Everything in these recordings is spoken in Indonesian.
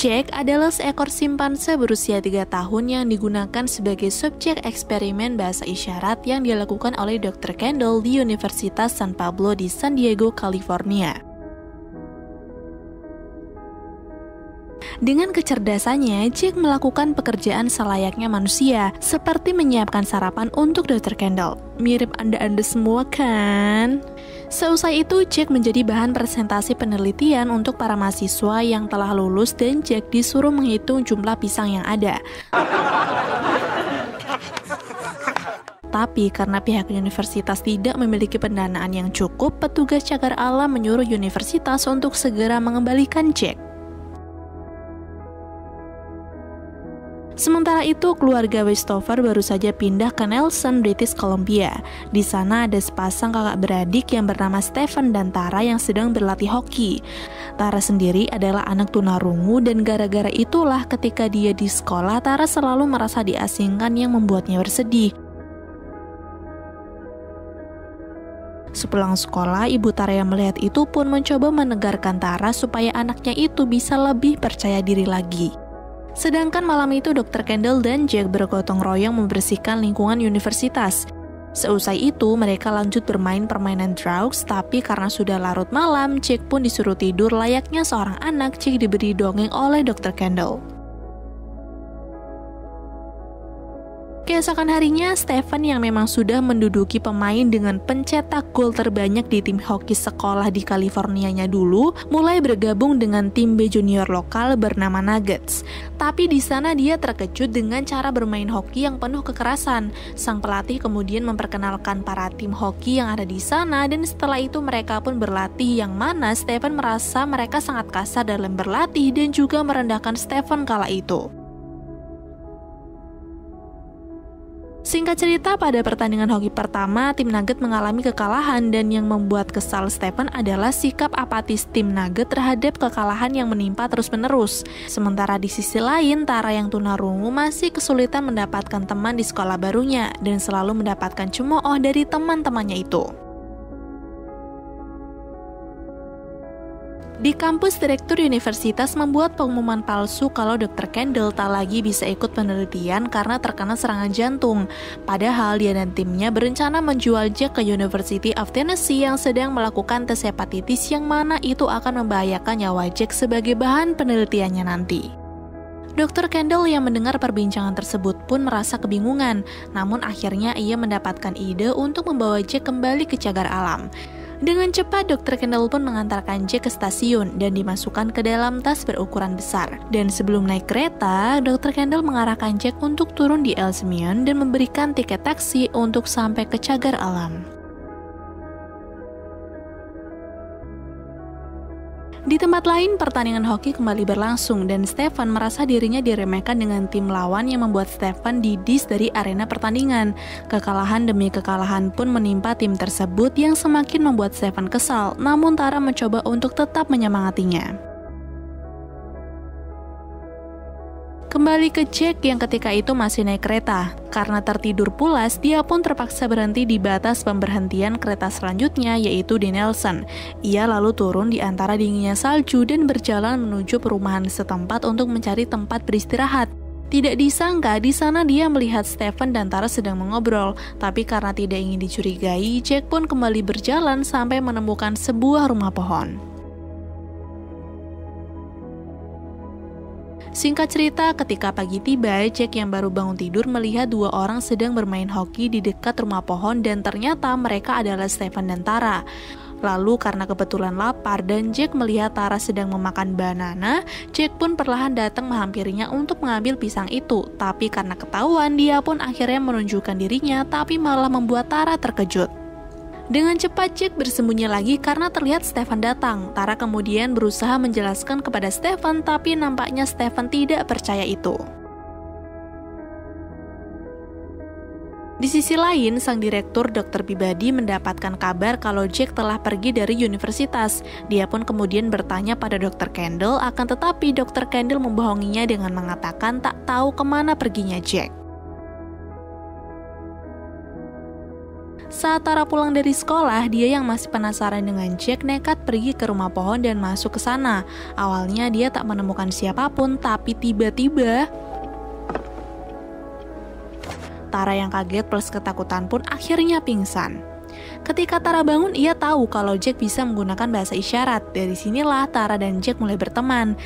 Jack adalah seekor simpanse berusia 3 tahun yang digunakan sebagai subjek eksperimen bahasa isyarat yang dilakukan oleh Dr. Kendall di Universitas San Pablo di San Diego, California. Dengan kecerdasannya, Jack melakukan pekerjaan selayaknya manusia, seperti menyiapkan sarapan untuk Dr. Kendall. Mirip Anda semua kan? Seusai itu, Jack menjadi bahan presentasi penelitian untuk para mahasiswa yang telah lulus dan Jack disuruh menghitung jumlah pisang yang ada. Tapi karena pihak universitas tidak memiliki pendanaan yang cukup, petugas cagar alam menyuruh universitas untuk segera mengembalikan Jack. Sementara itu, keluarga Westover baru saja pindah ke Nelson, British Columbia. Di sana ada sepasang kakak beradik yang bernama Stephen dan Tara yang sedang berlatih hoki. Tara sendiri adalah anak tunarungu dan gara-gara itulah ketika dia di sekolah, Tara selalu merasa diasingkan yang membuatnya bersedih. Sepulang sekolah, ibu Tara yang melihat itu pun mencoba menegarkan Tara supaya anaknya itu bisa lebih percaya diri lagi. Sedangkan malam itu Dr. Kendall dan Jack bergotong royong membersihkan lingkungan universitas. Seusai itu, mereka lanjut bermain permainan drugs, tapi karena sudah larut malam, Jack pun disuruh tidur layaknya seorang anak. Jack diberi dongeng oleh Dr. Kendall. Keesokan harinya, Stephen yang memang sudah menduduki pemain dengan pencetak gol terbanyak di tim hoki sekolah di Californianya dulu, mulai bergabung dengan tim B junior lokal bernama Nuggets. Tapi di sana dia terkejut dengan cara bermain hoki yang penuh kekerasan. Sang pelatih kemudian memperkenalkan para tim hoki yang ada di sana, dan setelah itu mereka pun berlatih, yang mana Stephen merasa mereka sangat kasar dalam berlatih dan juga merendahkan Stephen kala itu. Singkat cerita, pada pertandingan hoki pertama, tim Nugget mengalami kekalahan, dan yang membuat kesal Stephen adalah sikap apatis tim Nugget terhadap kekalahan yang menimpa terus-menerus. Sementara di sisi lain, Tara yang tunarungu masih kesulitan mendapatkan teman di sekolah barunya, dan selalu mendapatkan cemooh dari teman-temannya itu. Di kampus, direktur universitas membuat pengumuman palsu kalau Dr. Kendall tak lagi bisa ikut penelitian karena terkena serangan jantung. Padahal dia dan timnya berencana menjual Jack ke University of Tennessee yang sedang melakukan tes hepatitis, yang mana itu akan membahayakan nyawa Jack sebagai bahan penelitiannya nanti. Dr. Kendall yang mendengar perbincangan tersebut pun merasa kebingungan, namun akhirnya ia mendapatkan ide untuk membawa Jack kembali ke cagar alam. Dengan cepat, Dr. Kendall pun mengantarkan Jack ke stasiun dan dimasukkan ke dalam tas berukuran besar. Dan sebelum naik kereta, Dr. Kendall mengarahkan Jack untuk turun di Elsemion dan memberikan tiket taksi untuk sampai ke cagar alam. Di tempat lain, pertandingan hoki kembali berlangsung dan Stephen merasa dirinya diremehkan dengan tim lawan yang membuat Stephen didis dari arena pertandingan. Kekalahan demi kekalahan pun menimpa tim tersebut yang semakin membuat Stephen kesal, namun Tara mencoba untuk tetap menyemangatinya. Kembali ke Jack yang ketika itu masih naik kereta. Karena tertidur pulas, dia pun terpaksa berhenti di batas pemberhentian kereta selanjutnya, yaitu di Nelson. Ia lalu turun di antara dinginnya salju dan berjalan menuju perumahan setempat untuk mencari tempat beristirahat. Tidak disangka, di sana dia melihat Stephen dan Tara sedang mengobrol. Tapi karena tidak ingin dicurigai, Jack pun kembali berjalan sampai menemukan sebuah rumah pohon. Singkat cerita, ketika pagi tiba, Jack yang baru bangun tidur melihat dua orang sedang bermain hoki di dekat rumah pohon, dan ternyata mereka adalah Stephen dan Tara. Lalu karena kebetulan lapar dan Jack melihat Tara sedang memakan banana, Jack pun perlahan datang menghampirinya untuk mengambil pisang itu. Tapi karena ketahuan, dia pun akhirnya menunjukkan dirinya, tapi malah membuat Tara terkejut. Dengan cepat Jack bersembunyi lagi karena terlihat Stephen datang. Tara kemudian berusaha menjelaskan kepada Stephen, tapi nampaknya Stephen tidak percaya itu. Di sisi lain, sang direktur dokter pribadi mendapatkan kabar kalau Jack telah pergi dari universitas. Dia pun kemudian bertanya pada Dr. Kendall, akan tetapi Dr. Kendall membohonginya dengan mengatakan tak tahu kemana perginya Jack. Saat Tara pulang dari sekolah, dia yang masih penasaran dengan Jack nekat pergi ke rumah pohon dan masuk ke sana. Awalnya dia tak menemukan siapapun, tapi tiba-tiba Tara yang kaget plus ketakutan pun akhirnya pingsan. Ketika Tara bangun, ia tahu kalau Jack bisa menggunakan bahasa isyarat. Dari sinilah Tara dan Jack mulai berteman.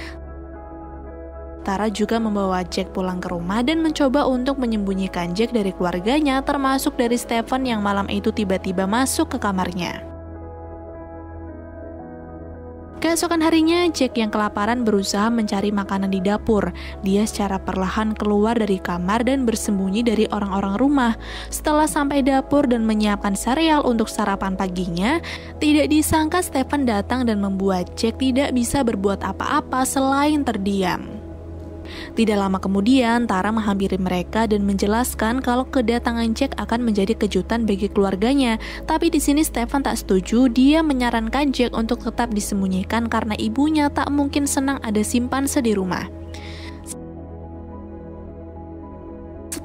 Tara juga membawa Jack pulang ke rumah dan mencoba untuk menyembunyikan Jack dari keluarganya, termasuk dari Stephen yang malam itu tiba-tiba masuk ke kamarnya. Keesokan harinya, Jack yang kelaparan berusaha mencari makanan di dapur. Dia secara perlahan keluar dari kamar dan bersembunyi dari orang-orang rumah. Setelah sampai dapur dan menyiapkan sereal untuk sarapan paginya, tidak disangka Stephen datang dan membuat Jack tidak bisa berbuat apa-apa selain terdiam. Tidak lama kemudian, Tara menghampiri mereka dan menjelaskan kalau kedatangan Jack akan menjadi kejutan bagi keluarganya. Tapi di sini Stephen tak setuju. Dia menyarankan Jack untuk tetap disembunyikan karena ibunya tak mungkin senang ada simpanse di rumah.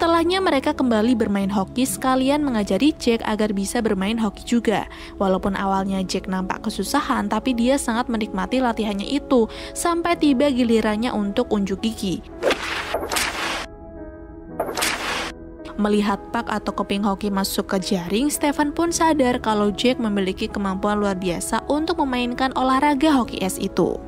Setelahnya mereka kembali bermain hoki sekalian mengajari Jack agar bisa bermain hoki juga. Walaupun awalnya Jack nampak kesusahan, tapi dia sangat menikmati latihannya itu sampai tiba gilirannya untuk unjuk gigi. Melihat puck atau keping hoki masuk ke jaring, Stephen pun sadar kalau Jack memiliki kemampuan luar biasa untuk memainkan olahraga hoki es itu.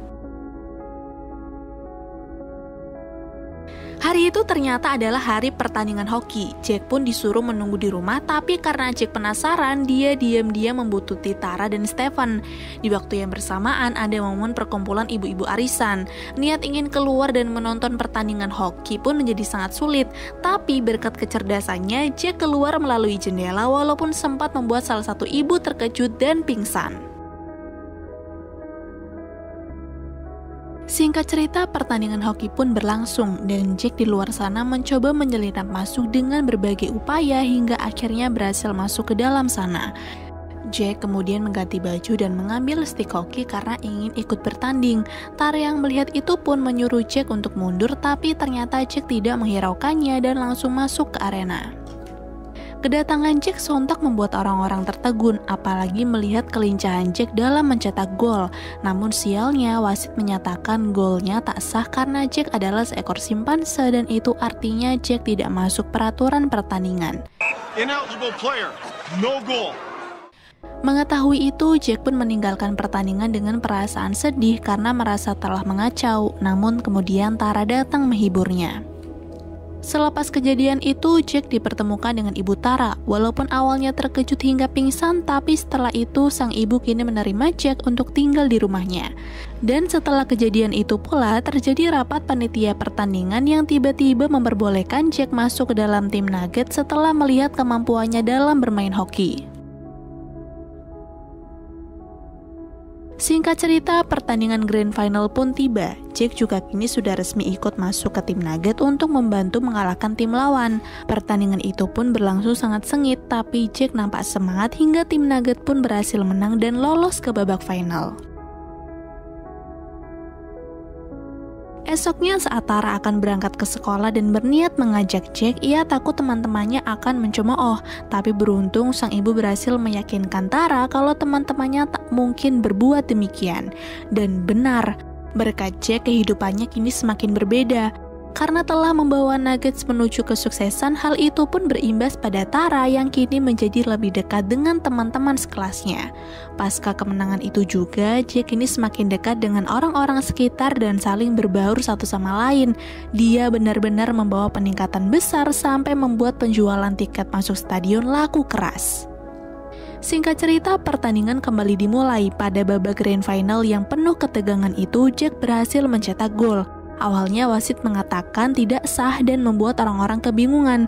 Hari itu ternyata adalah hari pertandingan hoki. Jack pun disuruh menunggu di rumah, tapi karena Jack penasaran, dia diam-diam membuntuti Tara dan Stephen. Di waktu yang bersamaan, ada momen perkumpulan ibu-ibu arisan. Niat ingin keluar dan menonton pertandingan hoki pun menjadi sangat sulit. Tapi berkat kecerdasannya, Jack keluar melalui jendela walaupun sempat membuat salah satu ibu terkejut dan pingsan. Singkat cerita, pertandingan hoki pun berlangsung dan Jack di luar sana mencoba menyelinap masuk dengan berbagai upaya hingga akhirnya berhasil masuk ke dalam sana. Jack kemudian mengganti baju dan mengambil stik hoki karena ingin ikut bertanding. Tara yang melihat itu pun menyuruh Jack untuk mundur, tapi ternyata Jack tidak menghiraukannya dan langsung masuk ke arena. Kedatangan Jack sontak membuat orang-orang tertegun, apalagi melihat kelincahan Jack dalam mencetak gol. Namun sialnya, wasit menyatakan golnya tak sah karena Jack adalah seekor simpanse dan itu artinya Jack tidak masuk peraturan pertandingan. Ineligible player, no goal. Mengetahui itu, Jack pun meninggalkan pertandingan dengan perasaan sedih karena merasa telah mengacau. Namun kemudian Tara datang menghiburnya. Selepas kejadian itu, Jack dipertemukan dengan ibu Tara. Walaupun awalnya terkejut hingga pingsan, tapi setelah itu sang ibu kini menerima Jack untuk tinggal di rumahnya. Dan setelah kejadian itu pula terjadi rapat panitia pertandingan yang tiba-tiba memperbolehkan Jack masuk ke dalam tim Nugget setelah melihat kemampuannya dalam bermain hoki. Singkat cerita, pertandingan Grand Final pun tiba. Jack juga kini sudah resmi ikut masuk ke tim Nugget untuk membantu mengalahkan tim lawan. Pertandingan itu pun berlangsung sangat sengit, tapi Jack nampak semangat hingga tim Nugget pun berhasil menang dan lolos ke babak final. Esoknya saat Tara akan berangkat ke sekolah dan berniat mengajak Jack, ia takut teman-temannya akan mencemooh. Tapi beruntung sang ibu berhasil meyakinkan Tara kalau teman-temannya tak mungkin berbuat demikian. Dan benar, berkat Jack kehidupannya kini semakin berbeda. Karena telah membawa Nuggets menuju kesuksesan, hal itu pun berimbas pada Tara yang kini menjadi lebih dekat dengan teman-teman sekelasnya. Pasca kemenangan itu juga, Jack kini semakin dekat dengan orang-orang sekitar dan saling berbaur satu sama lain. Dia benar-benar membawa peningkatan besar sampai membuat penjualan tiket masuk stadion laku keras. Singkat cerita, pertandingan kembali dimulai. Pada babak grand final yang penuh ketegangan itu, Jack berhasil mencetak gol. Awalnya wasit mengatakan tidak sah dan membuat orang-orang kebingungan.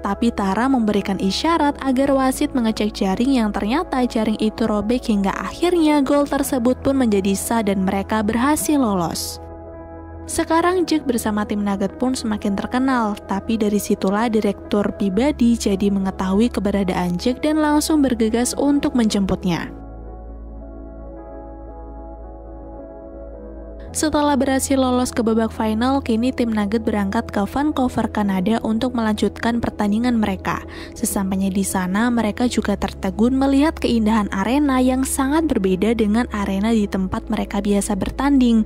Tapi Tara memberikan isyarat agar wasit mengecek jaring yang ternyata jaring itu robek hingga akhirnya gol tersebut pun menjadi sah dan mereka berhasil lolos. Sekarang Jack bersama tim Nugget pun semakin terkenal, tapi dari situlah direktur pribadi jadi mengetahui keberadaan Jack dan langsung bergegas untuk menjemputnya. Setelah berhasil lolos ke babak final, kini tim Nugget berangkat ke Vancouver, Kanada untuk melanjutkan pertandingan mereka. Sesampainya di sana, mereka juga tertegun melihat keindahan arena yang sangat berbeda dengan arena di tempat mereka biasa bertanding.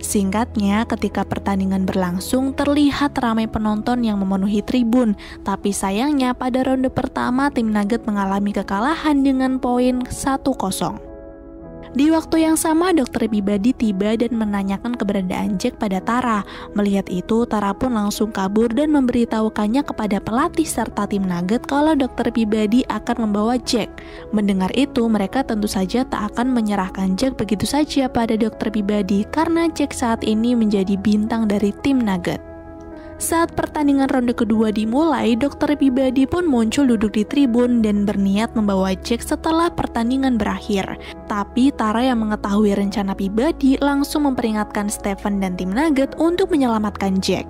Singkatnya, ketika pertandingan berlangsung, terlihat ramai penonton yang memenuhi tribun. Tapi sayangnya, pada ronde pertama, tim Nugget mengalami kekalahan dengan poin 1-0. Di waktu yang sama, dokter pribadi tiba dan menanyakan keberadaan Jack pada Tara. Melihat itu, Tara pun langsung kabur dan memberitahukannya kepada pelatih serta tim Nugget kalau dokter pribadi akan membawa Jack. Mendengar itu, mereka tentu saja tak akan menyerahkan Jack begitu saja pada dokter pribadi karena Jack saat ini menjadi bintang dari tim Nugget. Saat pertandingan ronde kedua dimulai, dokter pribadi pun muncul duduk di tribun dan berniat membawa Jack setelah pertandingan berakhir. Tapi Tara yang mengetahui rencana pribadi langsung memperingatkan Stephen dan tim Nugget untuk menyelamatkan Jack.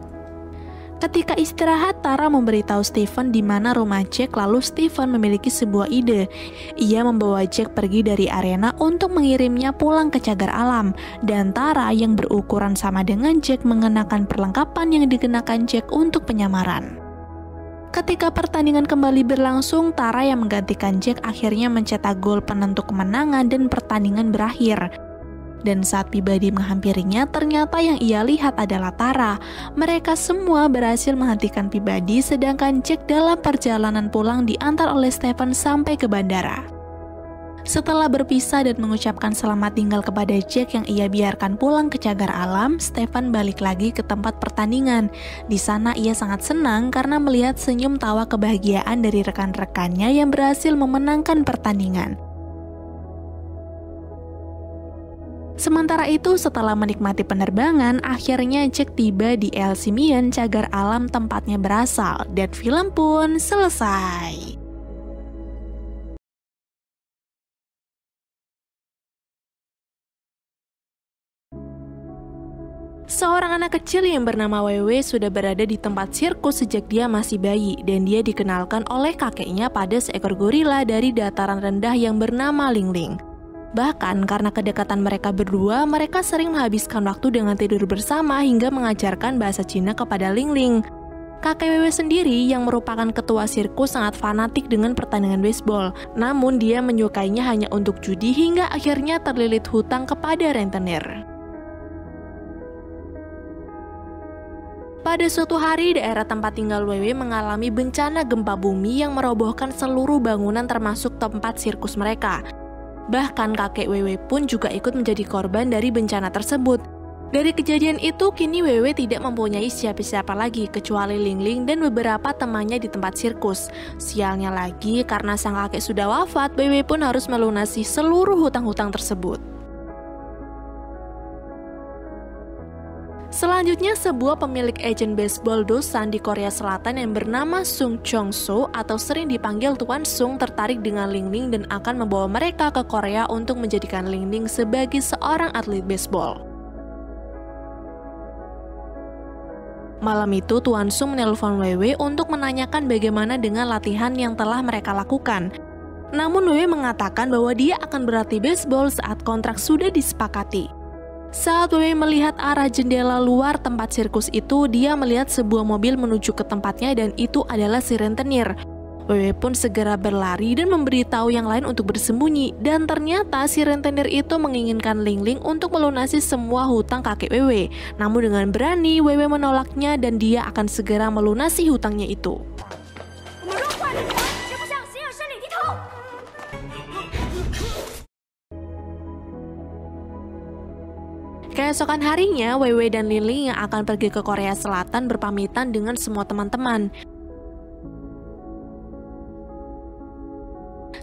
Ketika istirahat, Tara memberitahu Stephen di mana rumah Jack, lalu Stephen memiliki sebuah ide. Ia membawa Jack pergi dari arena untuk mengirimnya pulang ke cagar alam, dan Tara yang berukuran sama dengan Jack mengenakan perlengkapan yang dikenakan Jack untuk penyamaran. Ketika pertandingan kembali berlangsung, Tara yang menggantikan Jack akhirnya mencetak gol penentu kemenangan dan pertandingan berakhir. Dan saat pribadi menghampirinya, ternyata yang ia lihat adalah Tara. Mereka semua berhasil menghentikan pribadi, sedangkan Jack dalam perjalanan pulang diantar oleh Stephen sampai ke bandara. Setelah berpisah dan mengucapkan selamat tinggal kepada Jack yang ia biarkan pulang ke cagar alam, Stephen balik lagi ke tempat pertandingan. Di sana ia sangat senang karena melihat senyum tawa kebahagiaan dari rekan-rekannya yang berhasil memenangkan pertandingan. Sementara itu, setelah menikmati penerbangan, akhirnya Jack tiba di El Simian, cagar alam tempatnya berasal, dan film pun selesai. Seorang anak kecil yang bernama Wewe sudah berada di tempat sirkus sejak dia masih bayi, dan dia dikenalkan oleh kakeknya pada seekor gorila dari dataran rendah yang bernama Ling Ling. Bahkan karena kedekatan mereka berdua, mereka sering menghabiskan waktu dengan tidur bersama hingga mengajarkan bahasa Cina kepada Ling Ling. Kakek Wewe sendiri yang merupakan ketua sirkus sangat fanatik dengan pertandingan baseball, namun dia menyukainya hanya untuk judi hingga akhirnya terlilit hutang kepada rentenir. Pada suatu hari, daerah tempat tinggal Wewe mengalami bencana gempa bumi yang merobohkan seluruh bangunan termasuk tempat sirkus mereka. Bahkan kakek Wewe pun juga ikut menjadi korban dari bencana tersebut. Dari kejadian itu, kini Wewe tidak mempunyai siapa-siapa lagi kecuali Ling Ling dan beberapa temannya di tempat sirkus. Sialnya lagi, karena sang kakek sudah wafat, Wewe pun harus melunasi seluruh hutang-hutang tersebut. Selanjutnya, sebuah pemilik agen baseball Dosan di Korea Selatan yang bernama Sung Chong So atau sering dipanggil Tuan Sung tertarik dengan Ling Ling dan akan membawa mereka ke Korea untuk menjadikan Ling Ling sebagai seorang atlet baseball. Malam itu, Tuan Sung menelpon Wewe untuk menanyakan bagaimana dengan latihan yang telah mereka lakukan. Namun Wewe mengatakan bahwa dia akan berlatih baseball saat kontrak sudah disepakati. Saat Wewe melihat arah jendela luar tempat sirkus itu, dia melihat sebuah mobil menuju ke tempatnya dan itu adalah si rentenir. Wewe pun segera berlari dan memberitahu yang lain untuk bersembunyi, dan ternyata si rentenir itu menginginkan Ling Ling untuk melunasi semua hutang kakek Wewe. Namun dengan berani, Wewe menolaknya dan dia akan segera melunasi hutangnya itu. Keesokan harinya, Wewe dan Ling Ling yang akan pergi ke Korea Selatan berpamitan dengan semua teman-teman.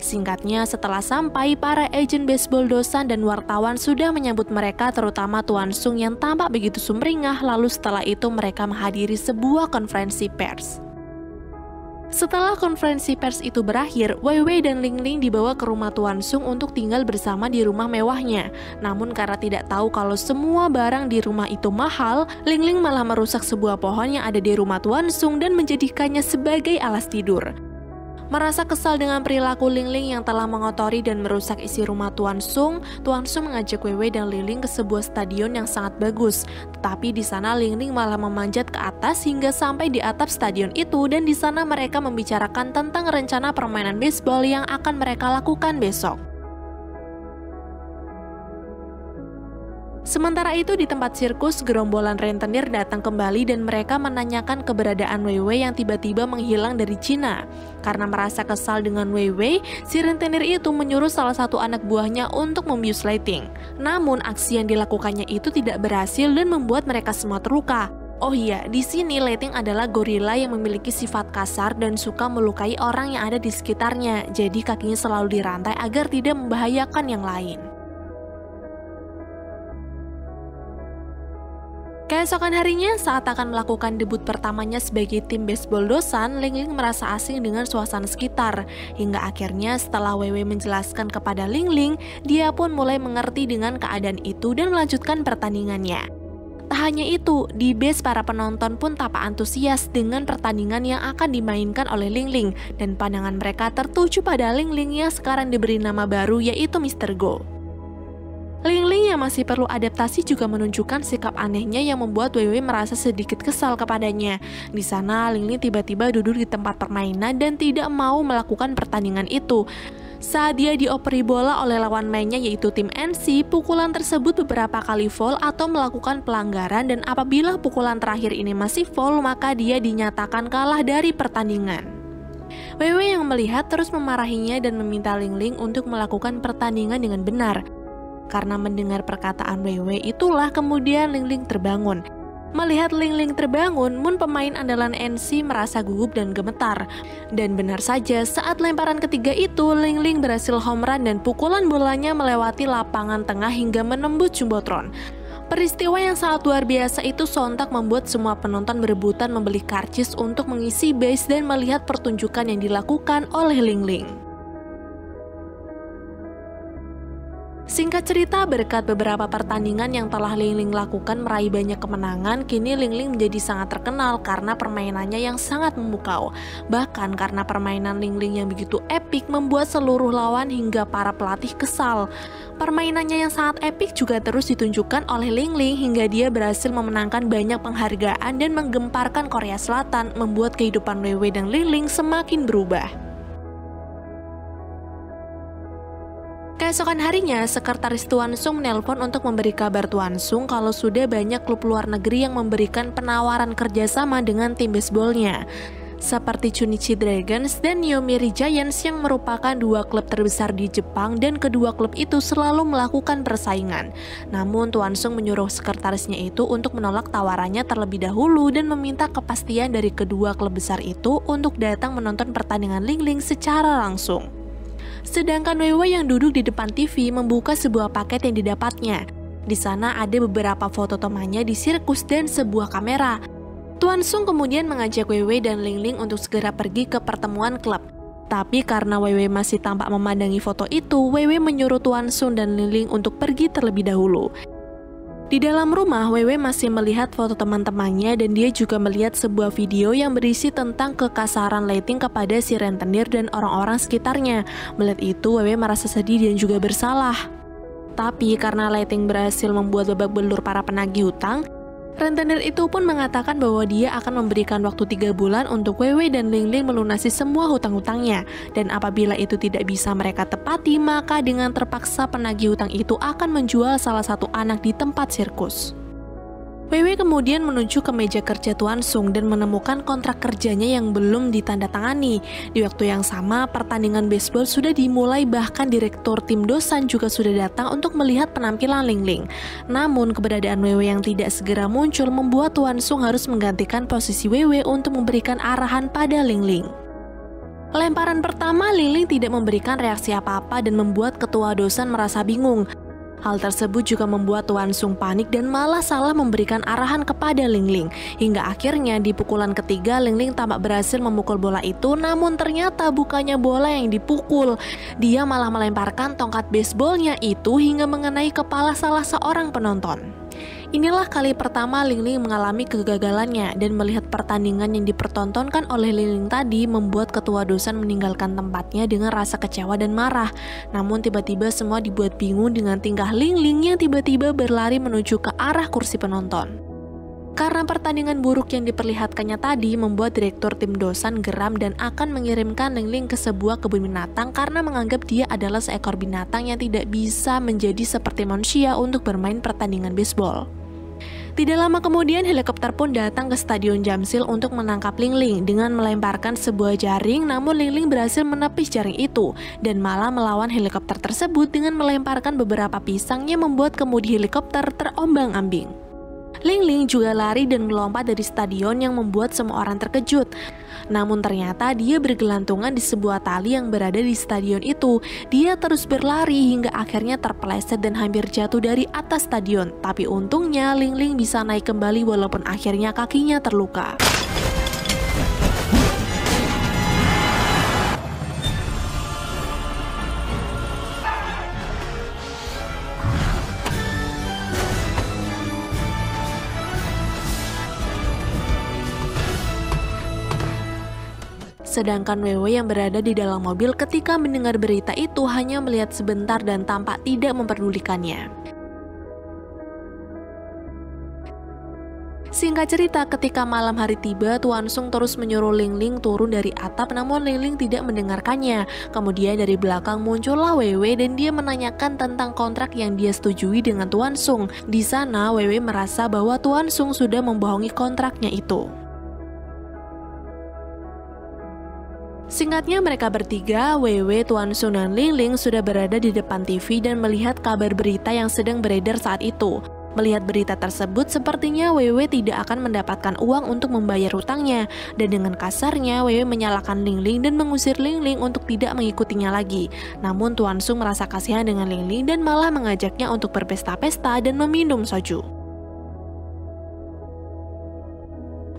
Singkatnya, setelah sampai, para agen baseball Dosan dan wartawan sudah menyambut mereka, terutama Tuan Sung yang tampak begitu sumringah. Lalu setelah itu mereka menghadiri sebuah konferensi pers. Setelah konferensi pers itu berakhir, Wewe dan Ling Ling dibawa ke rumah Tuan Sung untuk tinggal bersama di rumah mewahnya. Namun karena tidak tahu kalau semua barang di rumah itu mahal, Ling Ling malah merusak sebuah pohon yang ada di rumah Tuan Sung dan menjadikannya sebagai alas tidur. Merasa kesal dengan perilaku Lingling yang telah mengotori dan merusak isi rumah Tuan Sung mengajak Weiwei dan Lingling ke sebuah stadion yang sangat bagus. Tetapi di sana Lingling malah memanjat ke atas hingga sampai di atap stadion itu, dan di sana mereka membicarakan tentang rencana permainan baseball yang akan mereka lakukan besok. Sementara itu di tempat sirkus, gerombolan rentenir datang kembali dan mereka menanyakan keberadaan Weiwei yang tiba-tiba menghilang dari Cina. Karena merasa kesal dengan Weiwei, si rentenir itu menyuruh salah satu anak buahnya untuk membius Lighting. Namun aksi yang dilakukannya itu tidak berhasil dan membuat mereka semua terluka. Oh iya, di sini Lighting adalah gorila yang memiliki sifat kasar dan suka melukai orang yang ada di sekitarnya. Jadi kakinya selalu dirantai agar tidak membahayakan yang lain. Keesokan harinya, saat akan melakukan debut pertamanya sebagai tim baseball Dosan, Lingling merasa asing dengan suasana sekitar. Hingga akhirnya setelah Weiwei menjelaskan kepada Lingling, dia pun mulai mengerti dengan keadaan itu dan melanjutkan pertandingannya. Tak hanya itu, di base para penonton pun tampak antusias dengan pertandingan yang akan dimainkan oleh Lingling, dan pandangan mereka tertuju pada Lingling yang sekarang diberi nama baru yaitu Mr. Go. Lingling yang masih perlu adaptasi juga menunjukkan sikap anehnya yang membuat Weiwei merasa sedikit kesal kepadanya. Di sana, Lingling tiba-tiba duduk di tempat permainan dan tidak mau melakukan pertandingan itu. Saat dia dioperi bola oleh lawan mainnya yaitu tim NC, pukulan tersebut beberapa kali foul atau melakukan pelanggaran, dan apabila pukulan terakhir ini masih foul, maka dia dinyatakan kalah dari pertandingan. Weiwei yang melihat terus memarahinya dan meminta Lingling untuk melakukan pertandingan dengan benar. Karena mendengar perkataan Weiwei itulah kemudian Lingling terbangun. Melihat Lingling terbangun, Moon pemain andalan NC merasa gugup dan gemetar. Dan benar saja, saat lemparan ketiga itu, Lingling berhasil home run dan pukulan bolanya melewati lapangan tengah hingga menembus jumbotron. Peristiwa yang sangat luar biasa itu sontak membuat semua penonton berebutan membeli karcis untuk mengisi base dan melihat pertunjukan yang dilakukan oleh Lingling. Singkat cerita, berkat beberapa pertandingan yang telah Lingling lakukan meraih banyak kemenangan, kini Lingling menjadi sangat terkenal karena permainannya yang sangat memukau. Bahkan karena permainan Lingling yang begitu epik membuat seluruh lawan hingga para pelatih kesal. Permainannya yang sangat epik juga terus ditunjukkan oleh Lingling hingga dia berhasil memenangkan banyak penghargaan dan menggemparkan Korea Selatan, membuat kehidupan Weiwei dan Lingling semakin berubah. Keesokan harinya, sekretaris Tuan Sung menelpon untuk memberi kabar Tuan Sung kalau sudah banyak klub luar negeri yang memberikan penawaran kerjasama dengan tim baseballnya, seperti Chunichi Dragons dan Yomiuri Giants yang merupakan dua klub terbesar di Jepang, dan kedua klub itu selalu melakukan persaingan. Namun Tuan Sung menyuruh sekretarisnya itu untuk menolak tawarannya terlebih dahulu dan meminta kepastian dari kedua klub besar itu untuk datang menonton pertandingan Lingling secara langsung. Sedangkan Weiwei yang duduk di depan TV membuka sebuah paket yang didapatnya. Di sana ada beberapa foto temannya di sirkus dan sebuah kamera. Tuan Sung kemudian mengajak Weiwei dan Lingling untuk segera pergi ke pertemuan klub. Tapi karena Weiwei masih tampak memandangi foto itu, Weiwei menyuruh Tuan Sung dan Lingling untuk pergi terlebih dahulu. Di dalam rumah, Weiwei masih melihat foto teman-temannya dan dia juga melihat sebuah video yang berisi tentang kekasaran Lighting kepada si rentenir dan orang-orang sekitarnya. Melihat itu, Weiwei merasa sedih dan juga bersalah. Tapi karena Lighting berhasil membuat babak belur para penagih hutang, rentenir itu pun mengatakan bahwa dia akan memberikan waktu 3 bulan untuk Weiwei dan Lingling melunasi semua hutang-hutangnya. Dan apabila itu tidak bisa mereka tepati, maka dengan terpaksa penagih hutang itu akan menjual salah satu anak di tempat sirkus. Weiwei kemudian menuju ke meja kerja Tuan Sung dan menemukan kontrak kerjanya yang belum ditandatangani. Di waktu yang sama, pertandingan baseball sudah dimulai, bahkan direktur tim Dosan juga sudah datang untuk melihat penampilan Lingling. Namun, keberadaan Weiwei yang tidak segera muncul membuat Tuan Sung harus menggantikan posisi Weiwei untuk memberikan arahan pada Lingling. Lemparan pertama, Lingling tidak memberikan reaksi apa-apa dan membuat ketua Dosan merasa bingung. Hal tersebut juga membuat Tuan Sung panik dan malah salah memberikan arahan kepada Lingling. Hingga akhirnya di pukulan ketiga, Lingling tampak berhasil memukul bola itu, namun ternyata bukannya bola yang dipukul. Dia malah melemparkan tongkat baseballnya itu hingga mengenai kepala salah seorang penonton. Inilah kali pertama Ling Ling mengalami kegagalannya, dan melihat pertandingan yang dipertontonkan oleh Ling Ling tadi membuat ketua dosan meninggalkan tempatnya dengan rasa kecewa dan marah. Namun tiba-tiba semua dibuat bingung dengan tingkah Ling Ling yang tiba-tiba berlari menuju ke arah kursi penonton. Karena pertandingan buruk yang diperlihatkannya tadi membuat direktur tim dosan geram dan akan mengirimkan Ling Ling ke sebuah kebun binatang karena menganggap dia adalah seekor binatang yang tidak bisa menjadi seperti manusia untuk bermain pertandingan bisbol. Tidak lama kemudian helikopter pun datang ke Stadion Jamsil untuk menangkap Ling Ling dengan melemparkan sebuah jaring, namun Ling Ling berhasil menepis jaring itu dan malah melawan helikopter tersebut dengan melemparkan beberapa pisang yang membuat kemudi helikopter terombang-ambing. Ling Ling juga lari dan melompat dari stadion yang membuat semua orang terkejut. Namun ternyata dia bergelantungan di sebuah tali yang berada di stadion itu. Dia terus berlari hingga akhirnya terpeleset dan hampir jatuh dari atas stadion. Tapi untungnya Ling Ling bisa naik kembali walaupun akhirnya kakinya terluka. Sedangkan Wewe yang berada di dalam mobil ketika mendengar berita itu hanya melihat sebentar dan tampak tidak memperdulikannya. Singkat cerita, ketika malam hari tiba, Tuan Sung terus menyuruh Ling Ling turun dari atap, namun Ling Ling tidak mendengarkannya. Kemudian dari belakang muncullah Wewe dan dia menanyakan tentang kontrak yang dia setujui dengan Tuan Sung. Di sana Wewe merasa bahwa Tuan Sung sudah membohongi kontraknya itu. Singkatnya, mereka bertiga, Wewe, Tuan Sung, dan Ling Ling sudah berada di depan TV dan melihat kabar berita yang sedang beredar saat itu. Melihat berita tersebut, sepertinya Wewe tidak akan mendapatkan uang untuk membayar hutangnya, dan dengan kasarnya Wewe menyalahkan Ling Ling dan mengusir Ling Ling untuk tidak mengikutinya lagi. Namun Tuan Sung merasa kasihan dengan Ling Ling dan malah mengajaknya untuk berpesta-pesta dan meminum soju.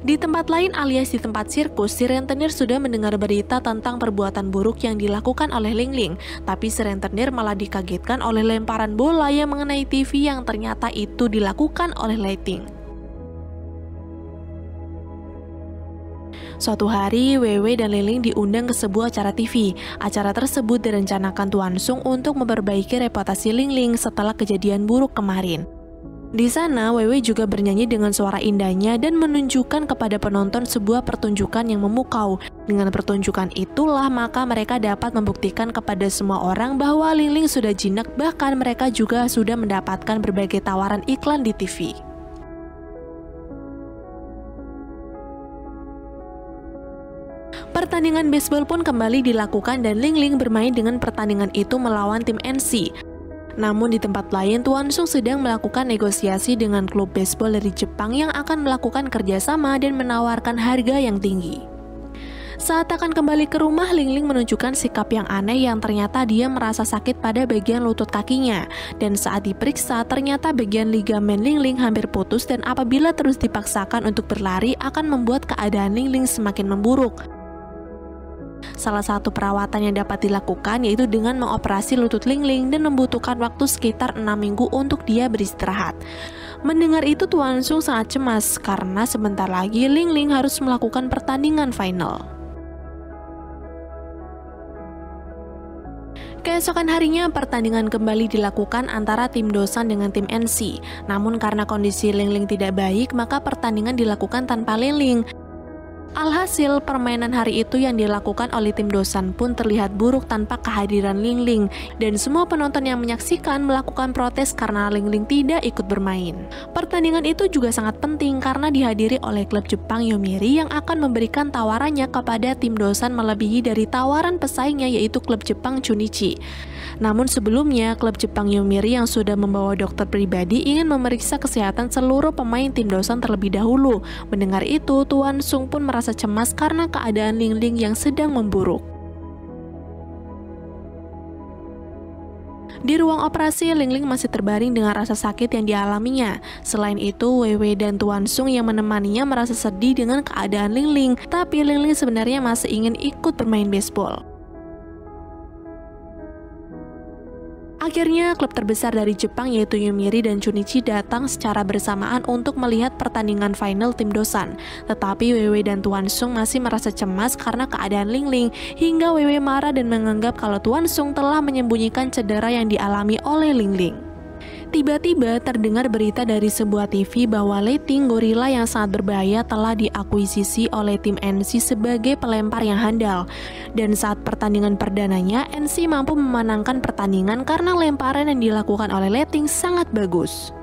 Di tempat lain alias di tempat sirkus, si rentenir sudah mendengar berita tentang perbuatan buruk yang dilakukan oleh Ling Ling. Tapi si rentenir malah dikagetkan oleh lemparan bola yang mengenai TV yang ternyata itu dilakukan oleh Lighting. Suatu hari, Wewe dan Ling Ling diundang ke sebuah acara TV. Acara tersebut direncanakan Tuan Sung untuk memperbaiki reputasi Ling Ling setelah kejadian buruk kemarin. Di sana, Wewe juga bernyanyi dengan suara indahnya dan menunjukkan kepada penonton sebuah pertunjukan yang memukau. Dengan pertunjukan itulah maka mereka dapat membuktikan kepada semua orang bahwa Ling Ling sudah jinak, bahkan mereka juga sudah mendapatkan berbagai tawaran iklan di TV. Pertandingan baseball pun kembali dilakukan dan Ling Ling bermain dengan pertandingan itu melawan tim NC. Namun di tempat lain, Tuan Sung sedang melakukan negosiasi dengan klub baseball dari Jepang yang akan melakukan kerjasama dan menawarkan harga yang tinggi. Saat akan kembali ke rumah, Ling Ling menunjukkan sikap yang aneh yang ternyata dia merasa sakit pada bagian lutut kakinya. Dan saat diperiksa, ternyata bagian ligamen Ling Ling hampir putus dan apabila terus dipaksakan untuk berlari akan membuat keadaan Ling Ling semakin memburuk. Salah satu perawatan yang dapat dilakukan yaitu dengan mengoperasi lutut Ling Ling dan membutuhkan waktu sekitar 6 minggu untuk dia beristirahat. Mendengar itu, Tuan Sung sangat cemas karena sebentar lagi Ling Ling harus melakukan pertandingan final. Keesokan harinya, pertandingan kembali dilakukan antara tim dosan dengan tim NC. Namun karena kondisi Ling Ling tidak baik, maka pertandingan dilakukan tanpa Ling Ling. Alhasil, permainan hari itu yang dilakukan oleh tim dosan pun terlihat buruk tanpa kehadiran Ling Ling, dan semua penonton yang menyaksikan melakukan protes karena Ling Ling tidak ikut bermain. Pertandingan itu juga sangat penting karena dihadiri oleh klub Jepang Yomiuri yang akan memberikan tawarannya kepada tim dosan melebihi dari tawaran pesaingnya yaitu klub Jepang Chunichi. Namun sebelumnya, klub Jepang Yomiuri yang sudah membawa dokter pribadi ingin memeriksa kesehatan seluruh pemain tim dosan terlebih dahulu. Mendengar itu, Tuan Sung pun merasa cemas karena keadaan Ling Ling yang sedang memburuk. Di ruang operasi, Ling Ling masih terbaring dengan rasa sakit yang dialaminya. Selain itu, Wewe dan Tuan Sung yang menemaninya merasa sedih dengan keadaan Ling Ling, tapi Ling Ling sebenarnya masih ingin ikut bermain baseball. Akhirnya, klub terbesar dari Jepang yaitu Yomiuri dan Chunichi datang secara bersamaan untuk melihat pertandingan final tim Dosan. Tetapi WW dan Tuan Sung masih merasa cemas karena keadaan Lingling, hingga WW marah dan menganggap kalau Tuan Sung telah menyembunyikan cedera yang dialami oleh Lingling. Tiba-tiba terdengar berita dari sebuah TV bahwa Leiting, gorila yang sangat berbahaya, telah diakuisisi oleh tim NC sebagai pelempar yang handal. Dan saat pertandingan perdananya, NC mampu memenangkan pertandingan karena lemparan yang dilakukan oleh Leiting sangat bagus.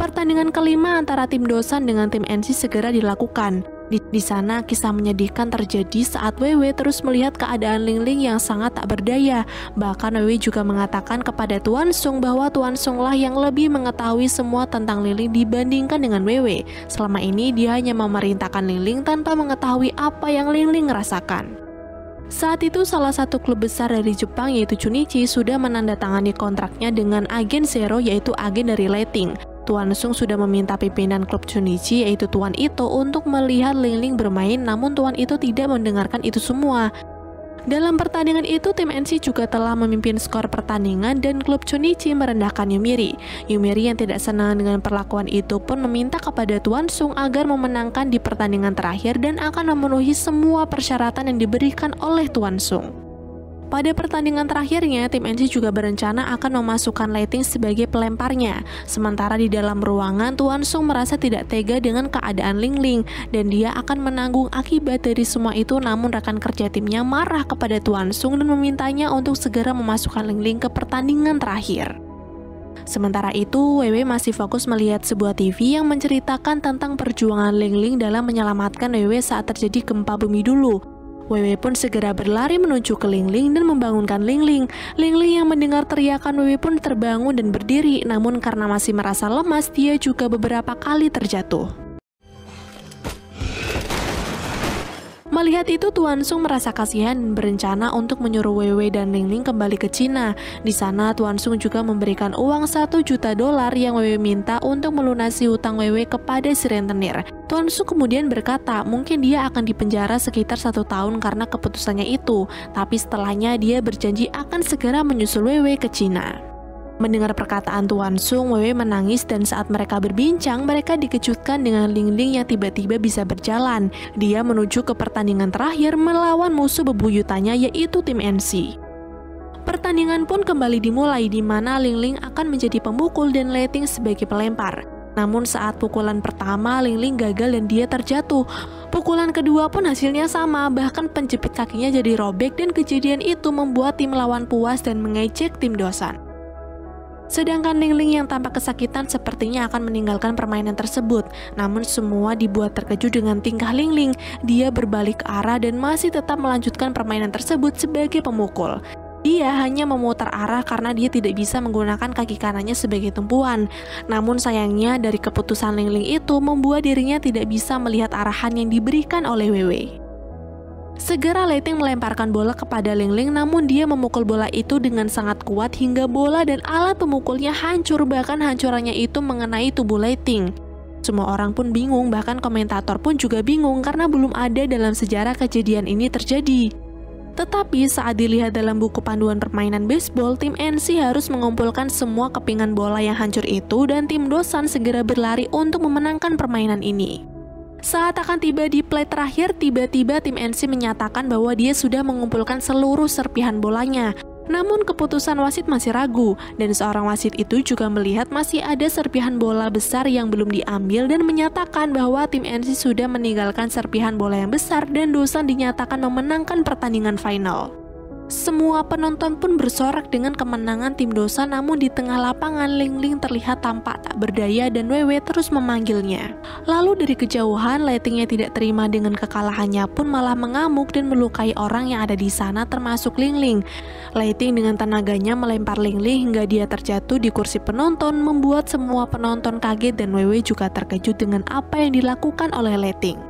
Pertandingan kelima antara tim Dosan dengan tim NC segera dilakukan. Di sana kisah menyedihkan terjadi saat WW terus melihat keadaan Lingling yang sangat tak berdaya. Bahkan WW juga mengatakan kepada Tuan Sung bahwa Tuan Sung lah yang lebih mengetahui semua tentang Lingling dibandingkan dengan WW. Selama ini dia hanya memerintahkan Lingling tanpa mengetahui apa yang Lingling rasakan. Saat itu salah satu klub besar dari Jepang yaitu Chunichi sudah menandatangani kontraknya dengan agen Zero yaitu agen dari Leiting. Tuan Sung sudah meminta pimpinan klub Chunichi yaitu Tuan Ito untuk melihat Lingling bermain, namun Tuan Ito tidak mendengarkan itu semua. Dalam pertandingan itu, tim NC juga telah memimpin skor pertandingan dan klub Chunichi merendahkan Yomiuri. Yomiuri yang tidak senang dengan perlakuan itu pun meminta kepada Tuan Sung agar memenangkan di pertandingan terakhir dan akan memenuhi semua persyaratan yang diberikan oleh Tuan Sung. Pada pertandingan terakhirnya, tim NC juga berencana akan memasukkan Leiting sebagai pelemparnya. Sementara di dalam ruangan, Tuan Sung merasa tidak tega dengan keadaan Lingling dan dia akan menanggung akibat dari semua itu, namun rekan kerja timnya marah kepada Tuan Sung dan memintanya untuk segera memasukkan Lingling ke pertandingan terakhir. Sementara itu, WW masih fokus melihat sebuah TV yang menceritakan tentang perjuangan Lingling dalam menyelamatkan WW saat terjadi gempa bumi dulu. WW pun segera berlari menuju ke Lingling dan membangunkan Lingling. Lingling yang mendengar teriakan WW pun terbangun dan berdiri, namun karena masih merasa lemas, dia juga beberapa kali terjatuh. Melihat itu, Tuan Sung merasa kasihan dan berencana untuk menyuruh WW dan Lingling kembali ke Cina. Di sana, Tuan Sung juga memberikan uang $1 juta yang WW minta untuk melunasi hutang WW kepada si rentenir. Tuan Sung kemudian berkata, mungkin dia akan dipenjara sekitar 1 tahun karena keputusannya itu. Tapi setelahnya dia berjanji akan segera menyusul WW ke Cina. Mendengar perkataan Tuan Sung, WW menangis dan saat mereka berbincang, mereka dikejutkan dengan Lingling yang tiba-tiba bisa berjalan. Dia menuju ke pertandingan terakhir melawan musuh bebuyutannya yaitu tim NC. Pertandingan pun kembali dimulai di mana Lingling akan menjadi pemukul dan Leiting sebagai pelempar. Namun saat pukulan pertama, Lingling gagal dan dia terjatuh. Pukulan kedua pun hasilnya sama, bahkan penjepit kakinya jadi robek dan kejadian itu membuat tim lawan puas dan mengejek tim Dosan. Sedangkan Lingling yang tampak kesakitan sepertinya akan meninggalkan permainan tersebut. Namun semua dibuat terkejut dengan tingkah Lingling. Dia berbalik ke arah dan masih tetap melanjutkan permainan tersebut sebagai pemukul. Dia hanya memutar arah karena dia tidak bisa menggunakan kaki kanannya sebagai tumpuan. Namun sayangnya dari keputusan Lingling itu membuat dirinya tidak bisa melihat arahan yang diberikan oleh WW. Segera Leiting melemparkan bola kepada Lingling, namun dia memukul bola itu dengan sangat kuat hingga bola dan alat pemukulnya hancur, bahkan hancurannya itu mengenai tubuh Leiting. Semua orang pun bingung, bahkan komentator pun juga bingung karena belum ada dalam sejarah kejadian ini terjadi. Tetapi saat dilihat dalam buku panduan permainan baseball, tim NC harus mengumpulkan semua kepingan bola yang hancur itu dan tim Dosan segera berlari untuk memenangkan permainan ini. Saat akan tiba di play terakhir, tiba-tiba tim NC menyatakan bahwa dia sudah mengumpulkan seluruh serpihan bolanya. Namun keputusan wasit masih ragu, dan seorang wasit itu juga melihat masih ada serpihan bola besar yang belum diambil dan menyatakan bahwa tim NC sudah meninggalkan serpihan bola yang besar dan Dosan dinyatakan memenangkan pertandingan final. Semua penonton pun bersorak dengan kemenangan tim Dosan, namun di tengah lapangan Lingling terlihat tampak tak berdaya dan WW terus memanggilnya. Lalu dari kejauhan, Leiting yang tidak terima dengan kekalahannya pun malah mengamuk dan melukai orang yang ada di sana termasuk Lingling. Leiting dengan tenaganya melempar Lingling hingga dia terjatuh di kursi penonton, membuat semua penonton kaget dan WW juga terkejut dengan apa yang dilakukan oleh Leiting.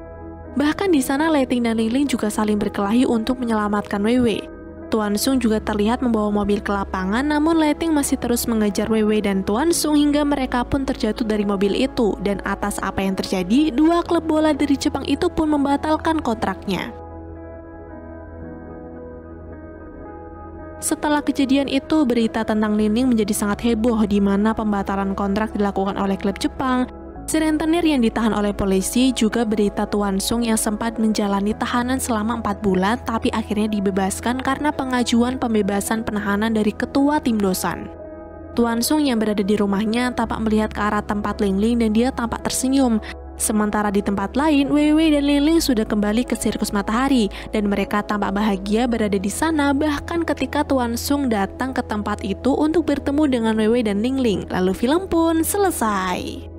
Bahkan di sana Leiting dan Lingling juga saling berkelahi untuk menyelamatkan WW. Tuan Sung juga terlihat membawa mobil ke lapangan, namun Leiting masih terus mengejar WW dan Tuan Sung hingga mereka pun terjatuh dari mobil itu. Dan atas apa yang terjadi, dua klub bola dari Jepang itu pun membatalkan kontraknya. Setelah kejadian itu, berita tentang Lin Ling menjadi sangat heboh di mana pembatalan kontrak dilakukan oleh klub Jepang. Si rentenir yang ditahan oleh polisi, juga berita Tuan Sung yang sempat menjalani tahanan selama 4 bulan tapi akhirnya dibebaskan karena pengajuan pembebasan penahanan dari ketua tim Dosan. Tuan Sung yang berada di rumahnya tampak melihat ke arah tempat Lin Ling dan dia tampak tersenyum. Sementara di tempat lain, Weiwei dan Lin Ling sudah kembali ke sirkus matahari dan mereka tampak bahagia berada di sana bahkan ketika Tuan Sung datang ke tempat itu untuk bertemu dengan Weiwei dan Lin Ling. Lalu film pun selesai.